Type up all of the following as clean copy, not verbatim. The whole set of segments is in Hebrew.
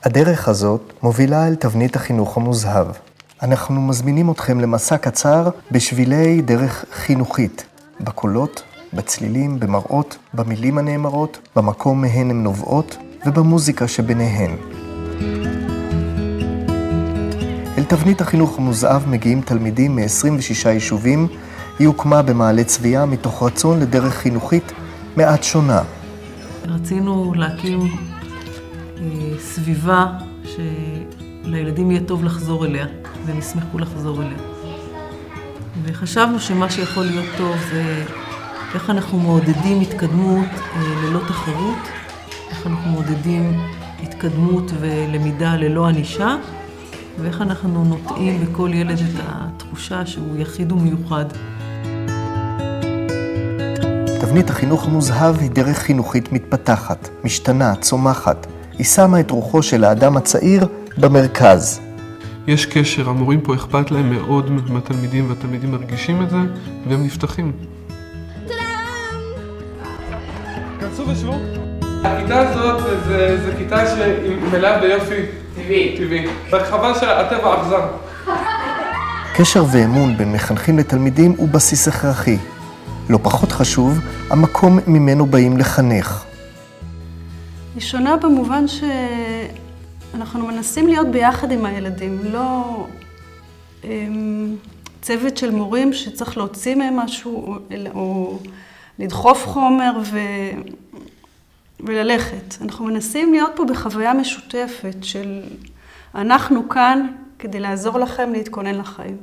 הדרך הזאת מובילה אל תבנית החינוך המוזהב. אנחנו מזמינים אתכם למסע קצר בשבילי דרך חינוכית, בקולות, בצלילים, במראות, במילים הנאמרות, במקום מהן הן נובעות ובמוזיקה שביניהן. אל תבנית החינוך המוזהב מגיעים תלמידים מ-26 יישובים. היא הוקמה במעלה צביה מתוך רצון לדרך חינוכית מעט שונה. רצינו להקים סביבה שלילדים יהיה טוב לחזור אליה, והם ישמחו לחזור אליה. וחשבנו שמה שיכול להיות טוב זה איך אנחנו מעודדים התקדמות ללא תחרות, איך אנחנו מעודדים התקדמות ולמידה ללא ענישה, ואיך אנחנו נוטעים בכל ילד את התחושה שהוא יחיד ומיוחד. תבנית החינוך המוזהב היא דרך חינוכית מתפתחת, משתנה, צומחת. היא שמה את רוחו של האדם הצעיר במרכז. יש קשר, המורים פה אכפת להם מאוד מהתלמידים, והתלמידים מרגישים את זה, והם נפתחים. כנסו ושבו. הכיתה הזאת זה כיתה שהיא מלאה ביופי טבעי. ברחבה של הטבע אכזר. קשר ואמון בין מחנכים לתלמידים הוא בסיס הכרחי. לא פחות חשוב, המקום ממנו באים לחנך. היא שונה במובן שאנחנו מנסים להיות ביחד עם הילדים, לא צוות של מורים שצריך להוציא מהם משהו או לדחוף חומר וללכת. אנחנו מנסים להיות פה בחוויה משותפת של אנחנו כאן כדי לעזור לכם להתכונן לחיים.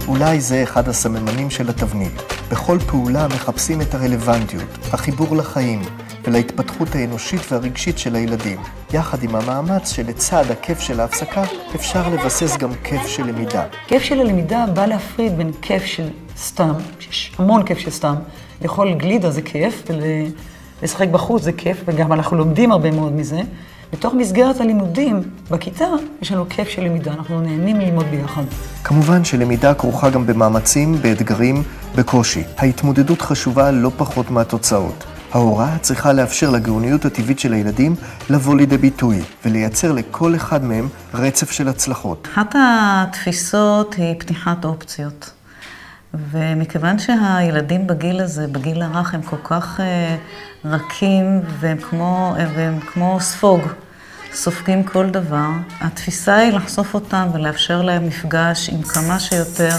אולי זה אחד הסממנים של התבנית. בכל פעולה מחפשים את הרלוונטיות, החיבור לחיים ולהתפתחות האנושית והרגשית של הילדים. יחד עם המאמץ שלצד הכיף של ההפסקה, אפשר לבסס גם כיף של למידה. כיף של הלמידה בא להפריד בין כיף של סתם, שיש המון כיף של סתם. לאכול גלידה זה כיף, ולשחק בחוץ זה כיף, וגם אנחנו לומדים הרבה מאוד מזה. בתוך מסגרת הלימודים בכיתה יש לנו כיף של למידה, אנחנו נהנים ללמוד ביחד. כמובן שלמידה כרוכה גם במאמצים, באתגרים, בקושי. ההתמודדות חשובה לא פחות מהתוצאות. ההוראה צריכה לאפשר לגאוניות הטבעית של הילדים לבוא לידי ביטוי ולייצר לכל אחד מהם רצף של הצלחות. אחת התפיסות היא פתיחת אופציות. ומכיוון שהילדים בגיל הזה, בגיל הרך, הם כל כך רכים והם כמו ספוג, סופגים כל דבר, התפיסה היא לחשוף אותם ולאפשר להם מפגש עם כמה שיותר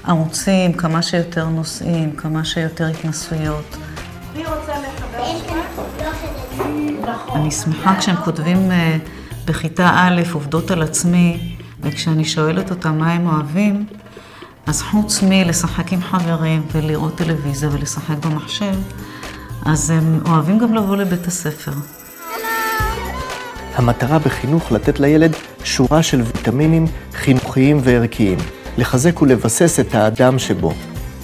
ערוצים, כמה שיותר נושאים, כמה שיותר התנסויות. מי רוצה לחבר אותך? אני שמחה כשהם כותבים בכיתה א' עובדות על עצמי, וכשאני שואלת אותם מה הם אוהבים, אז חוץ מלשחק עם חברים ולראות טלוויזיה ולשחק במחשב, אז הם אוהבים גם לבוא לבית הספר. המטרה בחינוך לתת לילד שורה של ויטמינים חינוכיים וערכיים, לחזק ולבסס את האדם שבו,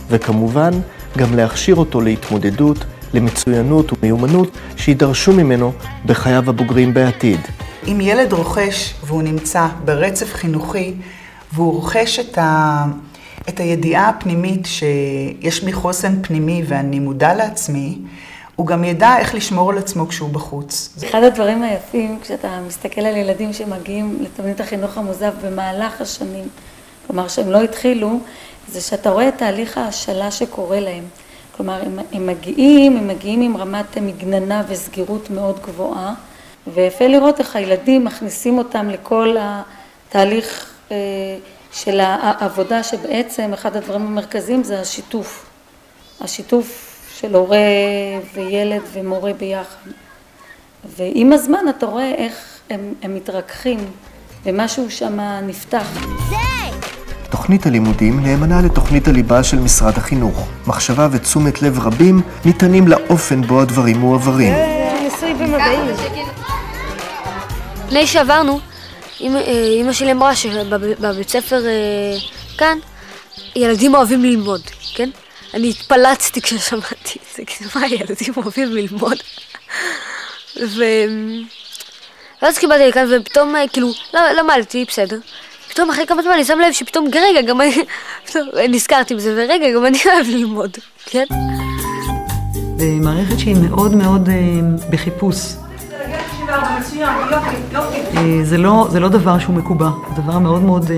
וכמובן גם להכשיר אותו להתמודדות, למצוינות ומיומנות שידרשו ממנו בחייו הבוגרים בעתיד. אם ילד רוכש והוא נמצא ברצף חינוכי, והוא רוכש את הידיעה הפנימית שיש לי חוסן פנימי ואני מודע לעצמי, הוא גם ידע איך לשמור על עצמו כשהוא בחוץ. אחד הדברים היפים כשאתה מסתכל על ילדים שמגיעים לתבנית החינוך המוזהב במהלך השנים, כלומר שהם לא התחילו, זה שאתה רואה את תהליך ההשאלה שקורה להם. כלומר, הם מגיעים עם רמת מגננה וסגירות מאוד גבוהה, ויפה לראות איך הילדים מכניסים אותם לכל התהליך של העבודה, שבעצם אחד הדברים המרכזיים זה השיתוף. השיתוף של הורה וילד ומורה ביחד. ועם הזמן אתה רואה איך הם מתרככים, ומשהו שם נפתח. תוכנית הלימודים נאמנה לתוכנית הליבה של משרד החינוך. מחשבה ותשומת לב רבים ניתנים לאופן בו הדברים מועברים. לפני שעברנו, אמא שלי אמרה שבבית ספר כאן, ילדים אוהבים ללמוד, כן? אני התפלצתי כששמעתי את זה, כאילו מה ילדים אוהבים ללמוד? ואז קיבלתי לכאן ופתאום כאילו למדתי, בסדר. פתאום אחרי כמה זמן אני שם לב שפתאום רגע גם אני נזכרתי בזה ורגע גם אני אוהב ללמוד, כן? זה מערכת שהיא מאוד מאוד בחיפוש. זה לא דבר שהוא מקובע, זה דבר מאוד מאוד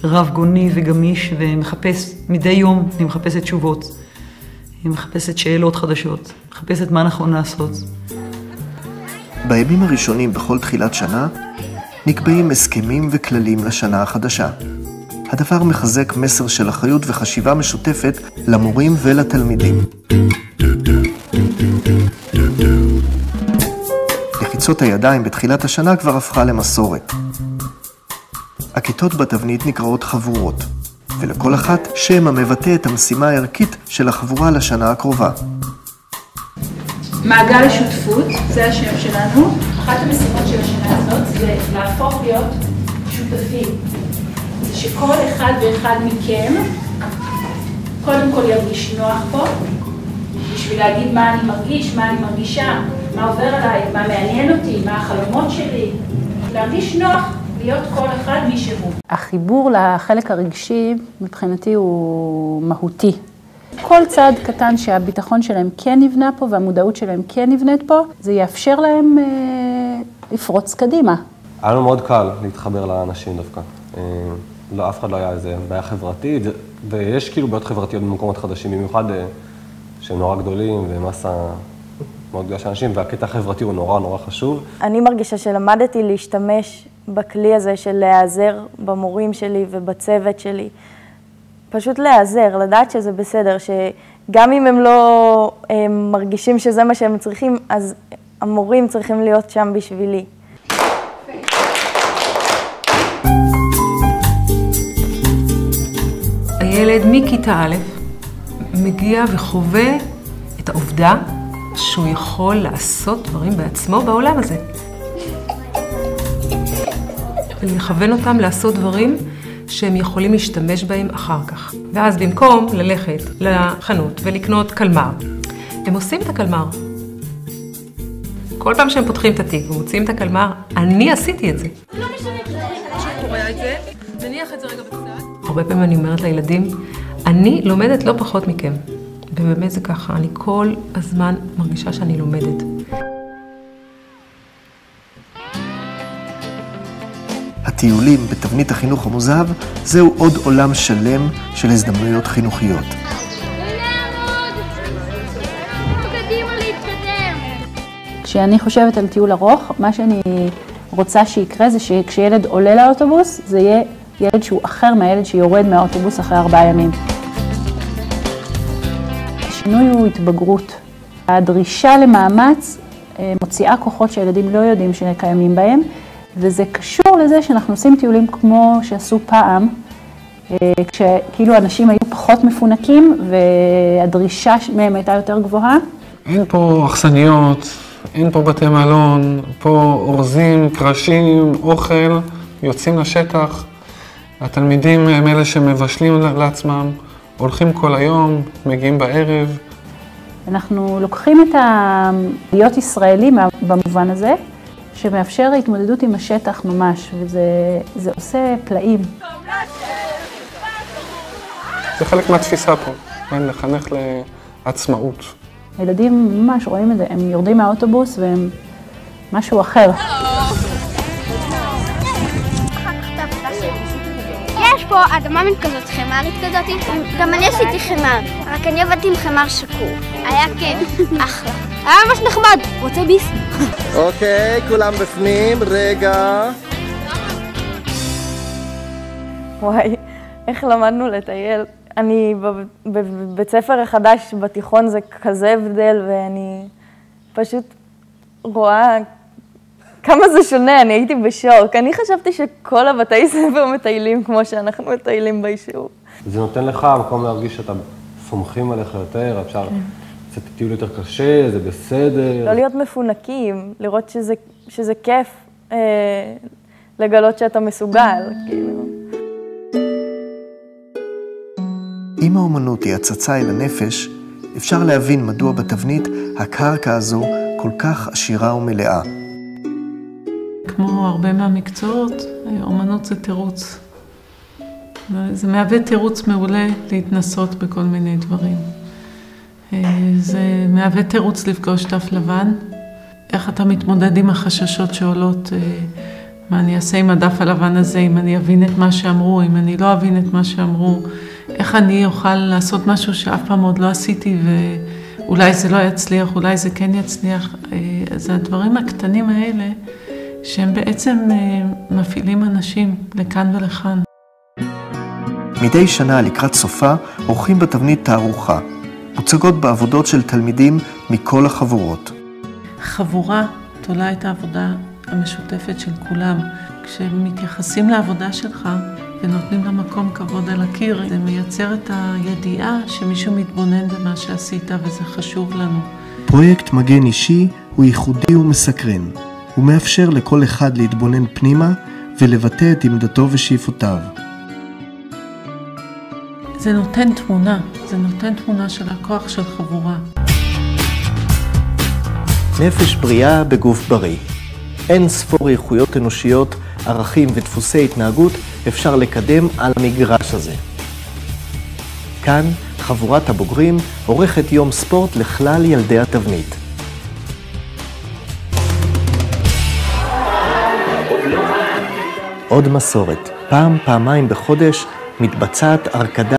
רב גוני וגמיש, ומחפש, מדי יום אני מחפשת תשובות, אני מחפשת שאלות חדשות, מחפשת מה נכון לעשות. בימים הראשונים בכל תחילת שנה נקבעים הסכמים וכללים לשנה החדשה. הדבר מחזק מסר של אחריות וחשיבה משותפת למורים ולתלמידים. לחיצות הידיים בתחילת השנה כבר הפכה למסורת. הכיתות בתבנית נקראות חבורות, ולכל אחת שם המבטא את המשימה הערכית של החבורה לשנה הקרובה. מעגל השותפות, זה השם שלנו. אחת המשימות של השנה הזאת זה להפוך להיות שותפים. זה שכל אחד ואחד מכם קודם כל ירגיש נוח פה, בשביל להגיד מה אני מרגיש, מה אני מרגישה, מה עובר עליי, מה מעניין אותי, מה החלומות שלי. להרגיש נוח, להיות כל אחד מי שהוא. החיבור לחלק הרגשי מבחינתי הוא מהותי. כל צעד קטן שהביטחון שלהם כן נבנה פה והמודעות שלהם כן נבנית פה, זה יאפשר להם לפרוץ קדימה. היה לנו מאוד קל להתחבר לאנשים דווקא. לא, אף אחד לא היה איזה בעיה חברתית, ויש כאילו בעיות חברתיות במקומות חדשים, במיוחד שהם נורא גדולים ומסה מאוד גדולה של אנשים, והקטע החברתי הוא נורא נורא חשוב. אני מרגישה שלמדתי להשתמש בכלי הזה של להיעזר במורים שלי ובצוות שלי. פשוט להיעזר, לדעת שזה בסדר, שגם אם הם לא מרגישים שזה מה שהם צריכים, אז המורים צריכים להיות שם בשבילי. הילד מכיתה א' מגיע וחווה את העובדה שהוא יכול לעשות דברים בעצמו בעולם הזה. לכוון אותם לעשות דברים שהם יכולים להשתמש בהם אחר כך. ואז במקום ללכת לחנות ולקנות קלמר, הם עושים את הקלמר. כל פעם שהם פותחים את התיק ומוצאים את הקלמר, אני עשיתי את זה. לא משנה, שקורא את זה, נניח את זה רגע בצד. הרבה פעמים אני אומרת לילדים, אני לומדת לא פחות מכם. ובאמת זה ככה, אני כל הזמן מרגישה שאני לומדת. הטיולים בתבנית החינוך המוזהב זהו עוד עולם שלם של הזדמנויות חינוכיות. כשאני חושבת על טיול ארוך, מה שאני רוצה שיקרה זה שכשילד עולה לאוטובוס, זה יהיה ילד שהוא אחר מהילד שיורד מהאוטובוס אחרי 4 ימים. השינוי הוא התבגרות. הדרישה למאמץ מוציאה כוחות שהילדים לא יודעים שקיימים בהם, וזה קשור לזה שאנחנו עושים טיולים כמו שעשו פעם, כשכאילו אנשים היו פחות מפונקים והדרישה מהם הייתה יותר גבוהה. אין פה אכסניות, אין פה בתי מלון, פה אורזים, קרשים, אוכל, יוצאים לשטח. התלמידים הם אלה שמבשלים לעצמם, הולכים כל היום, מגיעים בערב. אנחנו לוקחים את להיות ישראלי במובן הזה, שמאפשר התמודדות עם השטח ממש, וזה עושה פלאים. זה חלק מהתפיסה פה, לחנך לעצמאות. הילדים ממש רואים את זה, הם יורדים מהאוטובוס והם משהו אחר. יש פה אדמה מן כזאת, חמרית כזאת. גם אני עשיתי חמר, רק אני עבדתי עם חמר שקוף. היה כיף, אחלה. היה ממש נחמד, רוצה ביס? אוקיי, כולם בפנים, רגע. וואי, איך למדנו לטייל. אני בבית ספר החדש בתיכון זה כזה הבדל, ואני פשוט רואה כמה זה שונה, אני הייתי בשוק. אני חשבתי שכל הבתי ספר מטיילים כמו שאנחנו מטיילים ביישוב. זה נותן לך מקום להרגיש שאתה סומכים עליך יותר, אפשר קצת טיול יותר קשה, זה בסדר. לא להיות מפונקים, לראות שזה כיף לגלות שאתה מסוגל, כאילו. אם האומנות היא הצצה אל הנפש, אפשר להבין מדוע בתבנית הקרקע הזו כל כך עשירה ומלאה. כמו הרבה מהמקצועות, אומנות זה תירוץ. זה מהווה תירוץ מעולה להתנסות בכל מיני דברים. זה מהווה תירוץ לפגוש דף לבן. איך אתה מתמודד עם החששות שעולות, מה אני אעשה עם הדף הלבן הזה, אם אני אבין את מה שאמרו, אם אני לא אבין את מה שאמרו, איך אני אוכל לעשות משהו שאף פעם עוד לא עשיתי, ואולי זה לא יצליח, אולי זה כן יצליח. אז הדברים הקטנים האלה, שהם בעצם מפעילים אנשים לכאן ולכאן. מדי שנה לקראת סופה עורכים בתבנית תערוכה, מוצגות בעבודות של תלמידים מכל החבורות. חבורה תולה את העבודה המשותפת של כולם. כשמתייחסים לעבודה שלך ונותנים לה מקום כבוד על הקיר, זה מייצר את הידיעה שמישהו מתבונן במה שעשית, וזה חשוב לנו. פרויקט מגן אישי הוא ייחודי ומסקרן. הוא מאפשר לכל אחד להתבונן פנימה ולבטא את עמדתו ושאיפותיו. זה נותן תמונה, זה נותן תמונה של הכוח של חבורה. נפש בריאה בגוף בריא. אין ספור איכויות אנושיות, ערכים ודפוסי התנהגות אפשר לקדם על המגרש הזה. כאן חבורת הבוגרים עורכת יום ספורט לכלל ילדי התבנית. עוד מסורת, פעמיים בחודש מתבצעת הרקדה